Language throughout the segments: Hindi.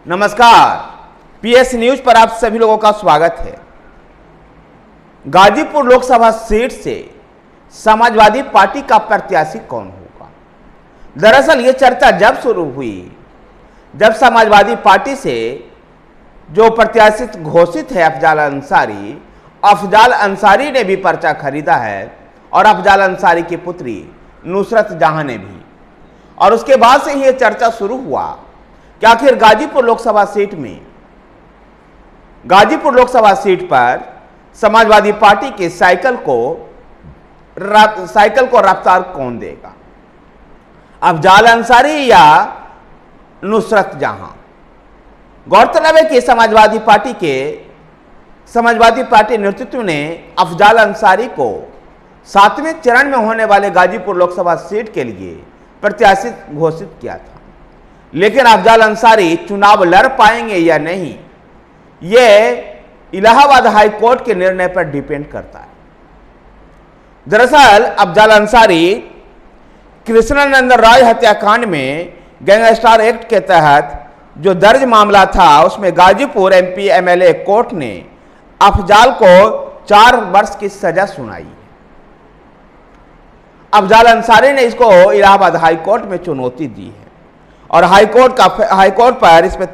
नमस्कार, पीएस न्यूज पर आप सभी लोगों का स्वागत है। गाजीपुर लोकसभा सीट से समाजवादी पार्टी का प्रत्याशी कौन होगा? दरअसल ये चर्चा जब शुरू हुई जब समाजवादी पार्टी से जो प्रत्याशी घोषित है अफजाल अंसारी ने भी पर्चा खरीदा है और अफजाल अंसारी की पुत्री नुसरत जहां ने भी। और उसके बाद से ही ये चर्चा शुरू हुआ कि आखिर गाजीपुर लोकसभा सीट पर समाजवादी पार्टी के साइकिल को रफ्तार कौन देगा, अफजाल अंसारी या नुसरत जहां? गौरतलब है कि समाजवादी पार्टी नेतृत्व ने अफजाल अंसारी को 7वें चरण में होने वाले गाजीपुर लोकसभा सीट के लिए प्रत्याशी घोषित किया था। लेकिन अफजाल अंसारी चुनाव लड़ पाएंगे या नहीं, यह इलाहाबाद हाई कोर्ट के निर्णय पर डिपेंड करता है। दरअसल अफजाल अंसारी कृष्णानंद राय हत्याकांड में गैंगस्टर एक्ट के तहत जो दर्ज मामला था, उसमें गाजीपुर एमपी एमएलए कोर्ट ने अफजाल को 4 वर्ष की सजा सुनाई। अफजाल अंसारी ने इसको इलाहाबाद हाई कोर्ट में चुनौती दी है और हाई कोर्ट पर इस पर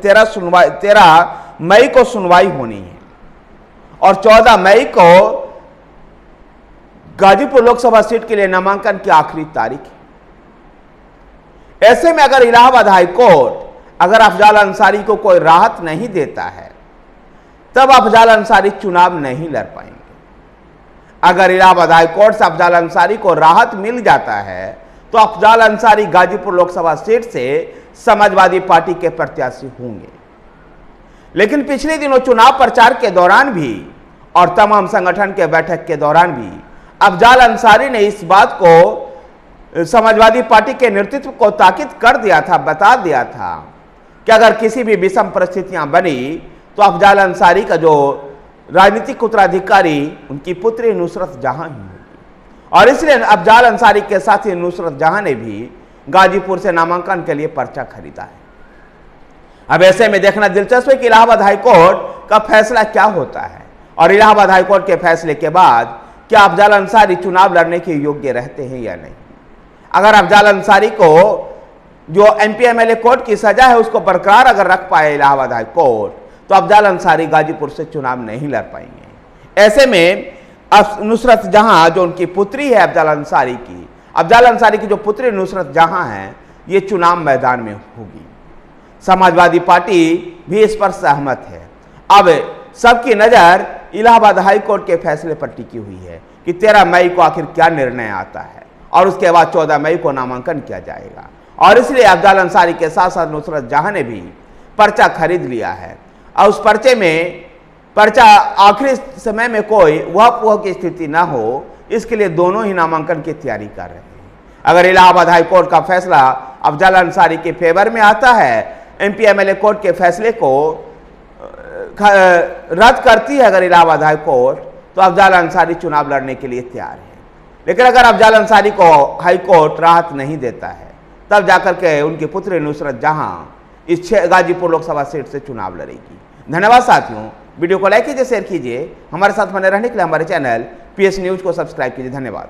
13 मई को सुनवाई होनी है और 14 मई को गाजीपुर लोकसभा सीट के लिए नामांकन की आखिरी तारीख है। ऐसे में अगर इलाहाबाद हाई कोर्ट अगर अफजाल अंसारी को कोई राहत नहीं देता है, तब अफजाल अंसारी चुनाव नहीं लड़ पाएंगे। अगर इलाहाबाद हाई कोर्ट से अफजाल अंसारी को राहत मिल जाता है, तो अफजाल अंसारी गाजीपुर लोकसभा सीट से समाजवादी पार्टी के प्रत्याशी होंगे। लेकिन पिछले दिनों चुनाव प्रचार के दौरान भी और तमाम संगठन के बैठक के दौरान भी अफजाल अंसारी ने इस बात को समाजवादी पार्टी के नेतृत्व को ताकीद कर दिया था, बता दिया था कि अगर किसी भी विषम परिस्थितियां बनी तो अफजाल अंसारी का जो राजनीतिक उत्तराधिकारी उनकी पुत्री नुसरत जहां ही होगी। और इसलिए अफजाल अंसारी के साथ ही नुसरत जहां ने भी गाजीपुर से नामांकन के लिए पर्चा खरीदा है। अब ऐसे में देखना दिलचस्प है कि इलाहाबाद हाईकोर्ट का फैसला क्या होता है और इलाहाबाद हाईकोर्ट के फैसले के बाद क्या अफजाल अंसारी चुनाव लड़ने के योग्य रहते हैं या नहीं। अगर अफजाल अंसारी को जो एमपी एमएलए कोर्ट की सजा है उसको बरकरार अगर रख पाए इलाहाबाद हाई कोर्ट, तो अफजाल अंसारी गाजीपुर से चुनाव नहीं लड़ पाएंगे। ऐसे में नुसरत जहां जो उनकी पुत्री है अफजाल अंसारी की जो पुत्री नुसरत जहां है, ये चुनाव मैदान में होगी। समाजवादी पार्टी भी इस पर सहमत है। अब सबकी नजर इलाहाबाद हाई कोर्ट के फैसले पर टिकी हुई है कि 13 मई को आखिर क्या निर्णय आता है और उसके बाद 14 मई को नामांकन किया जाएगा। और इसलिए अफजाल अंसारी के साथ साथ नुसरत जहां ने भी पर्चा खरीद लिया है और उस पर्चा आखिरी समय में कोई उहापोह की स्थिति ना हो, इसके लिए दोनों ही नामांकन की तैयारी कर रहे हैं। अगर इलाहाबाद हाई कोर्ट का फैसला अफजाल अंसारी के फेवर में आता है, एमपी एमएलए कोर्ट के फैसले को रद्द करती है अगर इलाहाबाद हाई कोर्ट, तो अफजाल अंसारी चुनाव लड़ने के लिए तैयार है। लेकिन अगर अफजाल अंसारी को हाई कोर्ट राहत नहीं देता है, तब जाकर के उनकी पुत्री नुसरत जहां इस गाजीपुर लोकसभा सीट से चुनाव लड़ेगी। धन्यवाद साथियों, वीडियो को लाइक कीजिए, शेयर कीजिए, हमारे साथ बने रहने के लिए हमारे चैनल पीएस न्यूज को सब्सक्राइब कीजिए। धन्यवाद।